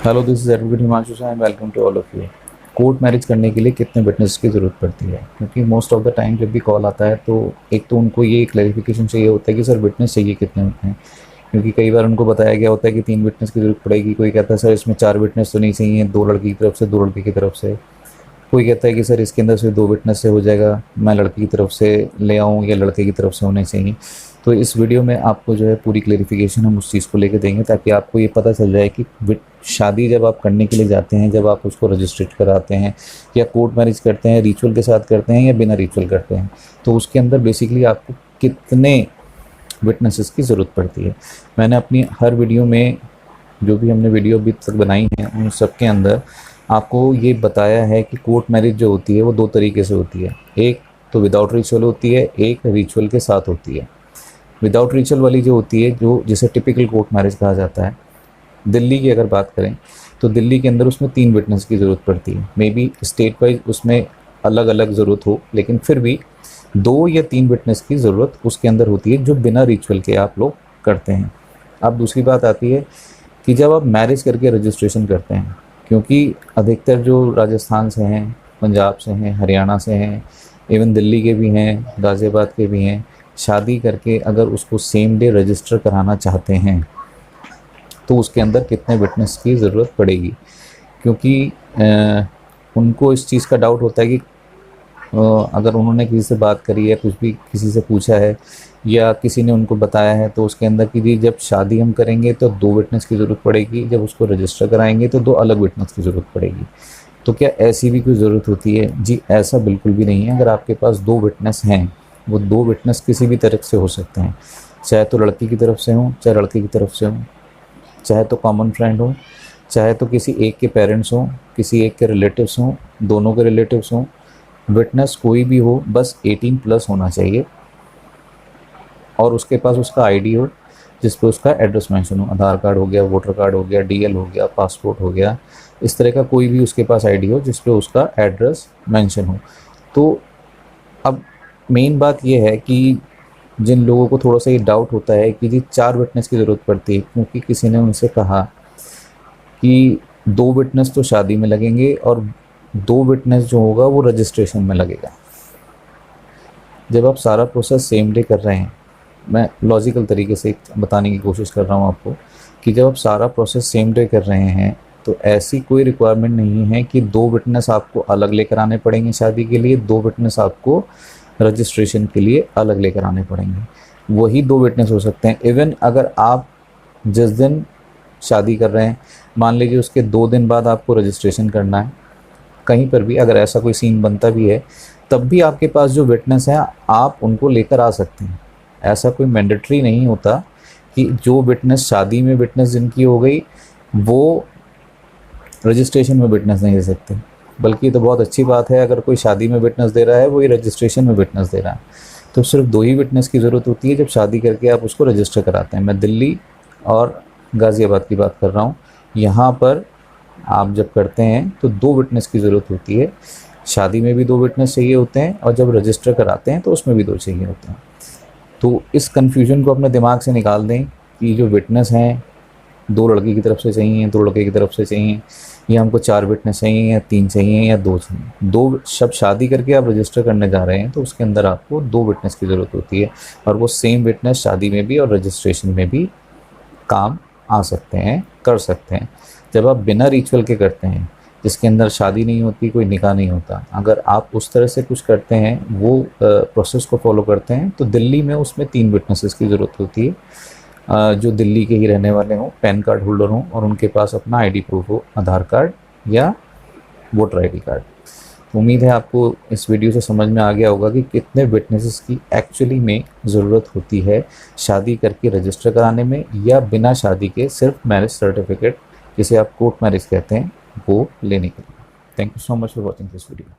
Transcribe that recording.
Hello, this is advocate Himanshu Shah and welcome to all of you. Court marriage करने के लिए कितने विटनेस की ज़रूरत पड़ती है? क्योंकि मोस्ट ऑफ द टाइम जब भी कॉल आता है तो एक तो उनको ये क्लैरिफिकेशन चाहिए होता है कि सर विटनेस चाहिए कितने हैं। क्योंकि कई बार उनको बताया गया होता है कि 3 विटनेस की ज़रूरत पड़ेगी, कोई कहता है सर इसमें 4 विटनेस तो नहीं चाहिए, 2 लड़की की तरफ से 2 लड़के की तरफ से। कोई कहता है कि सर इसके अंदर सिर्फ 2 विटनेस से हो जाएगा, मैं लड़की की तरफ से ले आऊँ या लड़के की तरफ से होने चाहिए। तो इस वीडियो में आपको जो है पूरी क्लेरिफिकेशन हम उस चीज़ को लेकर देंगे ताकि आपको ये पता चल जाए कि शादी जब आप करने के लिए जाते हैं, जब आप उसको रजिस्ट्रेट कराते हैं या कोर्ट मैरिज करते हैं, रिचुअल के साथ करते हैं या बिना रिचुअल करते हैं, तो उसके अंदर बेसिकली आपको कितने विटनेसेस की ज़रूरत पड़ती है। मैंने अपनी हर वीडियो में जो भी हमने वीडियो अभी तक बनाई है उन सब के अंदर आपको ये बताया है कि कोर्ट मैरिज जो होती है वो 2 तरीके से होती है। एक तो विदाउट रिचुअल होती है, एक रिचुअल के साथ होती है। विदाउट रिचुअल वाली जो होती है, जो जिसे टिपिकल कोर्ट मैरिज कहा जाता है, दिल्ली की अगर बात करें तो दिल्ली के अंदर उसमें 3 विटनेस की ज़रूरत पड़ती है। मे बी स्टेट वाइज उसमें अलग अलग ज़रूरत हो, लेकिन फिर भी 2 या 3 विटनेस की ज़रूरत उसके अंदर होती है जो बिना रिचुअल के आप लोग करते हैं। अब दूसरी बात आती है कि जब आप मैरिज करके रजिस्ट्रेशन करते हैं, क्योंकि अधिकतर जो राजस्थान से हैं, पंजाब से हैं, हरियाणा से हैं, इवन दिल्ली के भी हैं, गाज़ियाबाद के भी हैं, शादी करके अगर उसको सेम डे रजिस्टर कराना चाहते हैं तो उसके अंदर कितने विटनेस की ज़रूरत पड़ेगी। क्योंकि उनको इस चीज़ का डाउट होता है कि अगर उन्होंने किसी से बात करी है, कुछ भी किसी से पूछा है या किसी ने उनको बताया है तो उसके अंदर कि जी जब शादी हम करेंगे तो 2 विटनेस की ज़रूरत पड़ेगी, जब उसको रजिस्टर कराएंगे तो 2 अलग विटनेस की ज़रूरत पड़ेगी। तो क्या ऐसी भी कोई ज़रूरत होती है? जी ऐसा बिल्कुल भी नहीं है। अगर आपके पास 2 विटनेस हैं, वो 2 विटनेस किसी भी तरफ से हो सकते हैं, चाहे तो लड़की की तरफ से हों, चाहे लड़के की तरफ से हों, चाहे तो कॉमन फ्रेंड हो, चाहे तो किसी एक के पेरेंट्स हों, किसी एक के रिलेटिव्स हों, दोनों के रिलेटिव्स हों। विटनेस कोई भी हो, बस 18 प्लस होना चाहिए और उसके पास उसका आईडी हो जिस पे उसका एड्रेस मेंशन हो। आधार कार्ड हो गया, वोटर कार्ड हो गया, डीएल हो गया, पासपोर्ट हो गया, इस तरह का कोई भी उसके पास आईडी हो जिस पे उसका एड्रेस मेंशन हो। तो अब मेन बात ये है कि जिन लोगों को थोड़ा सा ये डाउट होता है कि जी 4 विटनेस की ज़रूरत पड़ती है, क्योंकि किसी ने उनसे कहा कि 2 विटनेस तो शादी में लगेंगे और 2 विटनेस जो होगा वो रजिस्ट्रेशन में लगेगा। जब आप सारा प्रोसेस सेम डे कर रहे हैं, मैं लॉजिकल तरीके से बताने की कोशिश कर रहा हूँ आपको कि जब आप सारा प्रोसेस सेम डे कर रहे हैं तो ऐसी कोई रिक्वायरमेंट नहीं है कि 2 विटनेस आपको अलग लेकर आने पड़ेंगे शादी के लिए, 2 विटनेस आपको रजिस्ट्रेशन के लिए अलग लेकर आने पड़ेंगे। वही 2 विटनेस हो सकते हैं। इवन अगर आप जिस दिन शादी कर रहे हैं, मान लीजिए उसके 2 दिन बाद आपको रजिस्ट्रेशन करना है, कहीं पर भी अगर ऐसा कोई सीन बनता भी है तब भी आपके पास जो विटनेस हैं आप उनको लेकर आ सकते हैं। ऐसा कोई मैंडेटरी नहीं होता कि जो विटनेस शादी में विटनेस जिनकी हो गई वो रजिस्ट्रेशन में विटनेस नहीं दे सकते। बल्कि ये तो बहुत अच्छी बात है, अगर कोई शादी में विटनेस दे रहा है वही रजिस्ट्रेशन में विटनेस दे रहा है। तो सिर्फ 2 ही विटनेस की ज़रूरत होती है जब शादी करके आप उसको रजिस्टर कराते हैं। मैं दिल्ली और गाज़ियाबाद की बात कर रहा हूँ। यहाँ पर आप जब करते हैं तो 2 विटनेस की ज़रूरत होती है। शादी में भी 2 विटनेस चाहिए होते हैं और जब रजिस्टर कराते हैं तो उसमें भी 2 चाहिए होते हैं। तो इस कन्फ्यूजन को अपने दिमाग से निकाल दें कि जो विटनेस हैं 2 लड़की की तरफ से चाहिए, 2 लड़के की तरफ से चाहिए, या हमको 4 विटनेस चाहिए या 3 चाहिए या 2 चाहिए। 2 जब शादी करके आप रजिस्टर करने जा रहे हैं तो उसके अंदर आपको 2 विटनेस की ज़रूरत होती है और वो सेम विटनेस शादी में भी और रजिस्ट्रेशन में भी काम आ सकते हैं, कर सकते हैं। जब आप बिना रिचुअल के करते हैं, जिसके अंदर शादी नहीं होती, कोई निकाह नहीं होता, अगर आप उस तरह से कुछ करते हैं, वो प्रोसेस को फॉलो करते हैं, तो दिल्ली में उसमें 3 विटनेसेस की ज़रूरत होती है जो दिल्ली के ही रहने वाले हों, पैन कार्ड होल्डर हों और उनके पास अपना आईडी प्रूफ हो, आधार कार्ड या वोटर आईडी कार्ड। उम्मीद है आपको इस वीडियो से समझ में आ गया होगा कि कितने विटनेसेस की एक्चुअली में ज़रूरत होती है शादी करके रजिस्टर कराने में या बिना शादी के सिर्फ मैरिज सर्टिफिकेट, जिसे आप कोर्ट मैरिज कहते हैं, वो लेने के लिए। Thank you so much for watching this video.